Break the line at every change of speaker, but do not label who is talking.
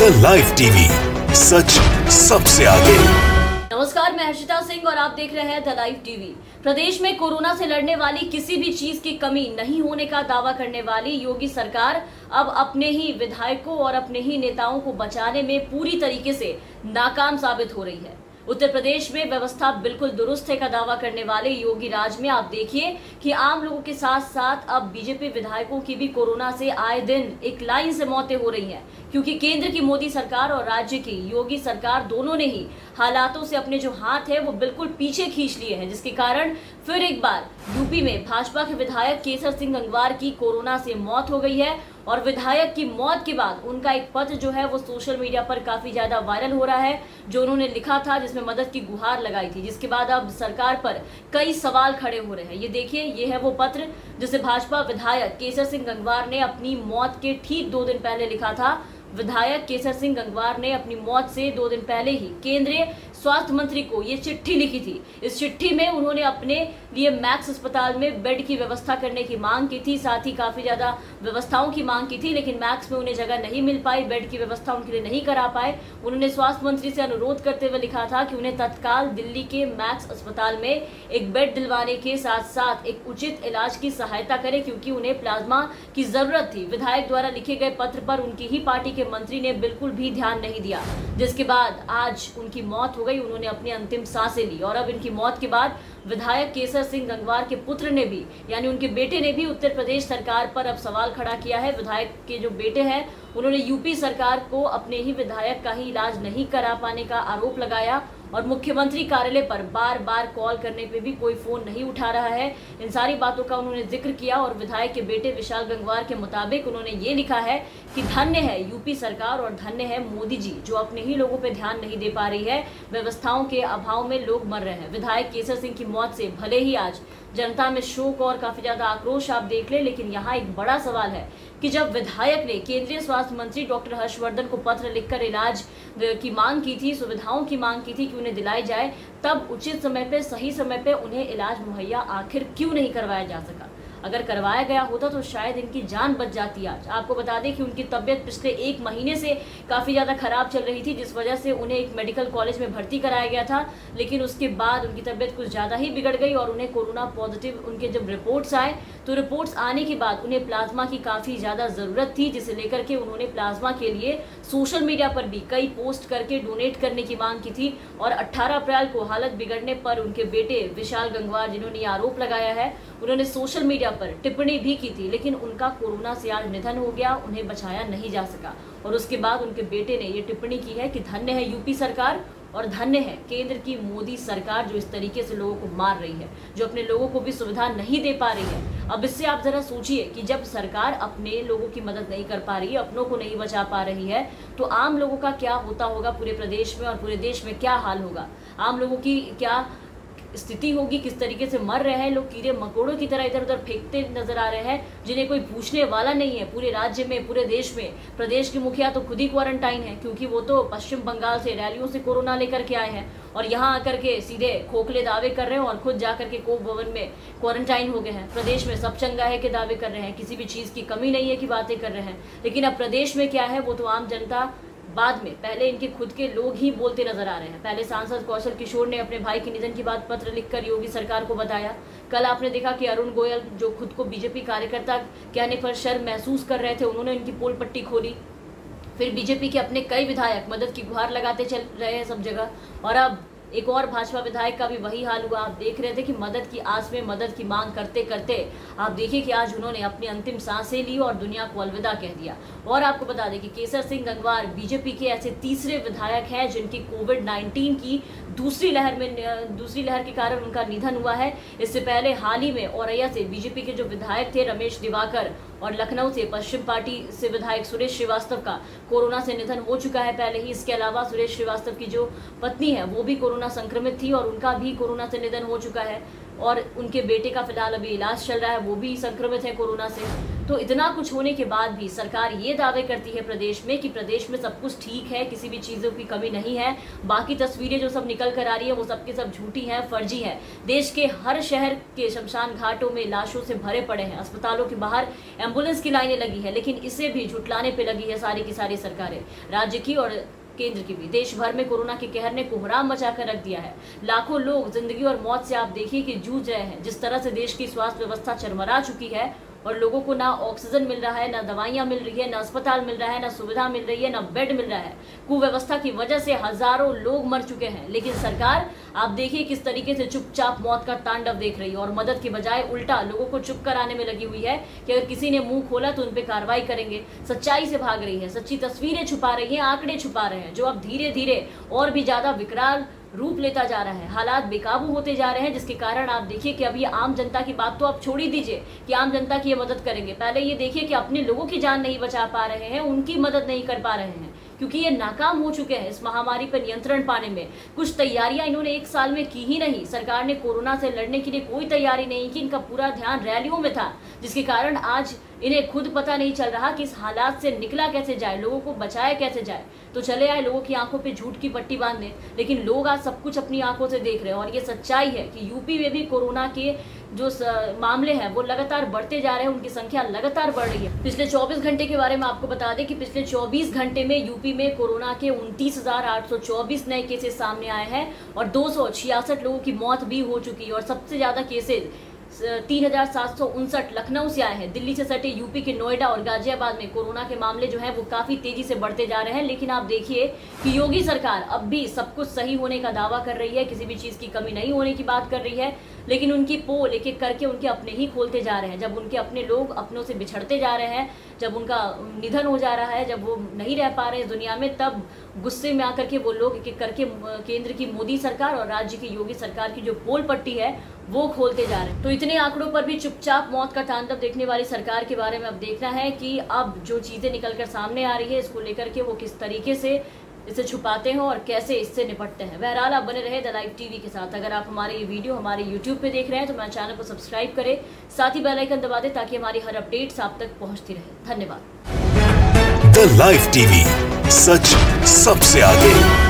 The live TV, सच सबसे आगे।
नमस्कार, मैं हर्षिता सिंह और आप देख रहे हैं द लाइव टीवी। प्रदेश में कोरोना से लड़ने वाली किसी भी चीज की कमी नहीं होने का दावा करने वाली योगी सरकार अब अपने ही विधायकों और अपने ही नेताओं को बचाने में पूरी तरीके से नाकाम साबित हो रही है। उत्तर प्रदेश में व्यवस्था बिल्कुल दुरुस्त है का दावा करने वाले योगी राज में आप देखिए कि आम लोगों के साथ साथ अब बीजेपी विधायकों की भी कोरोना से आए दिन एक लाइन से मौतें हो रही हैं, क्योंकि केंद्र की मोदी सरकार और राज्य की योगी सरकार दोनों ने ही हालातों से अपने जो हाथ है वो बिल्कुल पीछे खींच लिए हैं, जिसके कारण फिर एक बार यूपी में भाजपा के विधायक केसर सिंह गंगवार की कोरोना से मौत हो गई है। और विधायक की मौत के बाद उनका एक पत्र जो है वो सोशल मीडिया पर काफी ज्यादा वायरल हो रहा है, जो उन्होंने लिखा था जिसमें मदद की गुहार लगाई थी, जिसके बाद अब सरकार पर कई सवाल खड़े हो रहे हैं। ये देखिए, ये है वो पत्र जिसे भाजपा विधायक केसर सिंह गंगवार ने अपनी मौत के ठीक 2 दिन पहले लिखा था। विधायक केसर सिंह गंगवार ने अपनी मौत से 2 दिन पहले ही केंद्रीय स्वास्थ्य मंत्री को ये चिट्ठी लिखी थी। इस चिट्ठी में उन्होंने अपने लिए मैक्स अस्पताल में बेड की व्यवस्था करने की मांग की थी, साथ ही काफी ज्यादा व्यवस्थाओं की मांग की थी, लेकिन मैक्स में उन्हें जगह नहीं मिल पाई, बेड की व्यवस्था उनके लिए नहीं करा पाए। उन्होंने स्वास्थ्य मंत्री से अनुरोध करते हुए लिखा था कि उन्हें तत्काल दिल्ली के मैक्स अस्पताल में एक बेड दिलवाने के साथ साथ एक उचित इलाज की सहायता करें, क्योंकि उन्हें प्लाज्मा की जरूरत थी। विधायक द्वारा लिखे गए पत्र पर उनकी ही पार्टी के मंत्री ने बिल्कुल भी ध्यान नहीं दिया, जिसके बाद आज उनकी मौत हो गई। उन्होंने अपनी अंतिम सांसें ली और अब इनकी मौत के बाद विधायक केसर सिंह गंगवार के पुत्र ने भी, यानी उनके बेटे ने भी उत्तर प्रदेश सरकार पर अब सवाल खड़ा किया है। विधायक के जो बेटे हैं उन्होंने यूपी सरकार को अपने ही विधायक का ही इलाज नहीं करा पाने का आरोप लगाया और मुख्यमंत्री कार्यालय पर बार बार कॉल करने पे भी कोई फोन नहीं उठा रहा है। इन सारी बातों का उन्होंने जिक्र किया और विधायक के बेटे विशाल गंगवार के मुताबिक उन्होंने ये लिखा है कि धन्य है यूपी सरकार और धन्य है मोदी जी, जो अपने ही लोगों पे ध्यान नहीं दे पा रही है। व्यवस्थाओं के अभाव में लोग मर रहे हैं। विधायक केसर सिंह की मौत से भले ही आज जनता में शोक और काफी ज्यादा आक्रोश आप देख ले, लेकिन यहाँ एक बड़ा सवाल है कि जब विधायक ने केंद्रीय स्वास्थ्य मंत्री डॉक्टर हर्षवर्धन को पत्र लिखकर इलाज की मांग की थी, सुविधाओं की मांग की थी कि उन्हें दिलाई जाए, तब उचित समय पे, सही समय पे उन्हें इलाज मुहैया आखिर क्यों नहीं करवाया जा सका? अगर करवाया गया होता तो शायद इनकी जान बच जाती आज। आपको बता दें कि उनकी तबीयत पिछले 1 महीने से काफी ज्यादा खराब चल रही थी, जिस वजह से उन्हें एक मेडिकल कॉलेज में भर्ती कराया गया था, लेकिन उसके बाद उनकी तबीयत कुछ ज्यादा ही बिगड़ गई और उन्हें कोरोना पॉजिटिव उनके जब रिपोर्ट्स आए तो रिपोर्ट्स आने के बाद उन्हें प्लाज्मा की काफी ज्यादा जरूरत थी, जिसे लेकर के उन्होंने प्लाज्मा के लिए सोशल मीडिया पर भी कई पोस्ट करके डोनेट करने की मांग की थी। और 18 अप्रैल को हालत बिगड़ने पर उनके बेटे विशाल गंगवार, जिन्होंने आरोप लगाया है, उन्होंने सोशल मीडिया पर टिप्पणी भी की थी, लेकिन उनका कोरोना से आज निधन हो गया, उन्हें बचाया नहीं जा सका। और उसके बाद उनके बेटे ने ये टिप्पणी की है कि धन्य है यूपी सरकार और धन्य है केंद्र की मोदी सरकार, जो इस तरीके से लोगों को मार रही है, जो अपने लोगों को भी सुविधा नहीं दे पा रही है। अब इससे आप जरा सोचिए कि जब सरकार अपने लोगों की मदद नहीं कर पा रही है, अपनों को नहीं बचा पा रही है, तो आम लोगों का क्या होता होगा पूरे प्रदेश में, और पूरे देश में क्या हाल होगा? आम लोगों की क्या स्थिति होगी, किस तरीके से मर रहे हैं लोग, कीड़े मकोड़ों की तरह इधर उधर फेंकते नजर आ रहे हैं, जिन्हें कोई पूछने वाला नहीं है पूरे राज्य में, पूरे देश में। प्रदेश के मुखिया तो खुद ही क्वारंटाइन है, क्योंकि वो तो पश्चिम बंगाल से रैलियों से कोरोना लेकर के आए हैं और यहाँ आकर के सीधे खोखले दावे कर रहे हैं और खुद जाकर के कोप भवन में क्वारंटाइन हो गए हैं। प्रदेश में सब चंगा है के दावे कर रहे हैं, किसी भी चीज की कमी नहीं है कि बातें कर रहे हैं, लेकिन अब प्रदेश में क्या है वो तो आम जनता बाद में, पहले इनके खुद के लोग ही बोलते नजर आ रहे हैं। पहले सांसद कौशल किशोर ने अपने भाई के निधन की बात पत्र लिखकर योगी सरकार को बताया। कल आपने देखा कि अरुण गोयल, जो खुद को बीजेपी कार्यकर्ता कहने पर शर्म महसूस कर रहे थे, उन्होंने इनकी पोल पट्टी खोली। फिर बीजेपी के अपने कई विधायक मदद की गुहार लगाते चल रहे हैं सब जगह, और अब एक और भाजपा विधायक का भी वही हाल हुआ। आप देख रहे थे कि मदद की आस में मदद की मांग करते करते आप देखिए कि आज उन्होंने अपनी अंतिम सांसें ली और दुनिया को अलविदा कह दिया। और आपको बता दें कि केसर सिंह गंगवार बीजेपी के ऐसे तीसरे विधायक हैं जिनकी कोविड-19 की दूसरी लहर के कारण उनका निधन हुआ है। इससे पहले हाल ही में औरैया से बीजेपी के जो विधायक थे रमेश दिवाकर, और लखनऊ से पश्चिम पार्टी से विधायक सुरेश श्रीवास्तव का कोरोना से निधन हो चुका है पहले ही। इसके अलावा सुरेश श्रीवास्तव की जो पत्नी है वो भी कोरोना संक्रमित थी और उनका भी कोरोना से निधन हो चुका है, और उनके बेटे का फिलहाल अभी इलाज चल रहा है, वो भी संक्रमित है कोरोना से। तो इतना कुछ होने के बाद भी सरकार ये दावे करती है प्रदेश में कि प्रदेश में सब कुछ ठीक है, किसी भी चीज़ों की कमी नहीं है। बाकी तस्वीरें जो सब निकल कर आ रही है वो सब के सब झूठी हैं, फर्जी हैं। देश के हर शहर के शमशान घाटों में लाशों से भरे पड़े हैं, अस्पतालों के बाहर एम्बुलेंस की लाइनें लगी है, लेकिन इसे भी झुटलाने पर लगी है सारी की सारी सरकारें, राज्य की और केंद्र की भी। देश भर में कोरोना के कहर ने कोहराम मचाकर रख दिया है। लाखों लोग जिंदगी और मौत से आप देखिए कि जूझ रहे हैं। जिस तरह से देश की स्वास्थ्य व्यवस्था चरमरा चुकी है और लोगों को ना ऑक्सीजन मिल रहा है, ना दवाइयां मिल रही है, ना अस्पताल मिल रहा है, ना सुविधा मिल रही है, ना बेड मिल रहा है। कुव्यवस्था की वजह से हजारों लोग मर चुके हैं, लेकिन सरकार आप देखिए किस तरीके से चुपचाप मौत का तांडव देख रही है और मदद की बजाय उल्टा लोगों को चुप कराने में लगी हुई है कि अगर किसी ने मुंह खोला तो उन पे कार्रवाई करेंगे। सच्चाई से भाग रही है, सच्ची तस्वीरें छुपा रही है, आंकड़े छुपा रहे हैं, जो अब धीरे धीरे और भी ज्यादा विकराल रूप लेता जा रहा है। हालात बेकाबू होते जा रहे हैं, जिसके कारण आप देखिए कि अभी आम जनता की बात तो आप छोड़ ही दीजिए कि आम जनता की ये मदद करेंगे। पहले ये देखिए कि अपने लोगों की जान नहीं बचा पा रहे हैं, उनकी मदद नहीं कर पा रहे हैं, क्योंकि ये नाकाम हो चुके हैं इस महामारी पर नियंत्रण पाने में। कुछ तैयारियां इन्होंने 1 साल में की ही नहीं। सरकार ने कोरोना से लड़ने के लिए कोई तैयारी नहीं की, इनका पूरा ध्यान रैलियों में था, जिसके कारण आज इन्हें खुद पता नहीं चल रहा कि इस हालात से निकला कैसे जाए, लोगों को बचाया कैसे जाए। तो चले आए लोगों की आंखों पे झूठ की पट्टी बांधने, लेकिन लोग आज सब कुछ अपनी आंखों से देख रहे हैं। और ये सच्चाई है कि यूपी में भी कोरोना के जो मामले हैं वो लगातार बढ़ते जा रहे हैं, उनकी संख्या लगातार बढ़ रही है। पिछले 24 घंटे के बारे में आपको बता दें कि पिछले 24 घंटे में यूपी में कोरोना के 29,824 नए केसेस सामने आए हैं और 266 लोगों की मौत भी हो चुकी है। और सबसे ज्यादा केसेज 3,759 लखनऊ से आए हैं। दिल्ली से सटे यूपी के नोएडा और गाजियाबाद में कोरोना के मामले जो हैं वो काफी तेजी से बढ़ते जा रहे हैं। लेकिन आप देखिए कि योगी सरकार अब भी सब कुछ सही होने का दावा कर रही है, किसी भी चीज की कमी नहीं होने की बात कर रही है, लेकिन उनकी पोल एक एक करके उनके अपने ही खोलते जा रहे हैं। जब उनके अपने लोग अपनों से बिछड़ते जा रहे हैं, जब उनका निधन हो जा रहा है, जब वो नहीं रह पा रहे हैं इस दुनिया में, तब गुस्से में आकर के वो लोग एक एक करके केंद्र की मोदी सरकार और राज्य की योगी सरकार की जो पोल पट्टी है वो खोलते जा रहे हैं। तो इतने आंकड़ों पर भी चुपचाप मौत का तांडव देखने वाली सरकार के बारे में अब देखना है कि अब जो चीजें निकलकर सामने आ रही है इसको लेकर के वो किस तरीके से इसे छुपाते हैं और कैसे इससे निपटते हैं। बहरहाल आप बने रहे द लाइव टीवी के साथ। अगर आप हमारे ये वीडियो हमारे यूट्यूब पे देख रहे हैं तो हमारे चैनल को सब्सक्राइब करें, साथ ही बेल आइकन दबा दें ताकि हमारी हर अपडेट्स आप तक पहुंचती रहे। धन्यवाद।
द लाइव टीवी, सच सबसे आगे।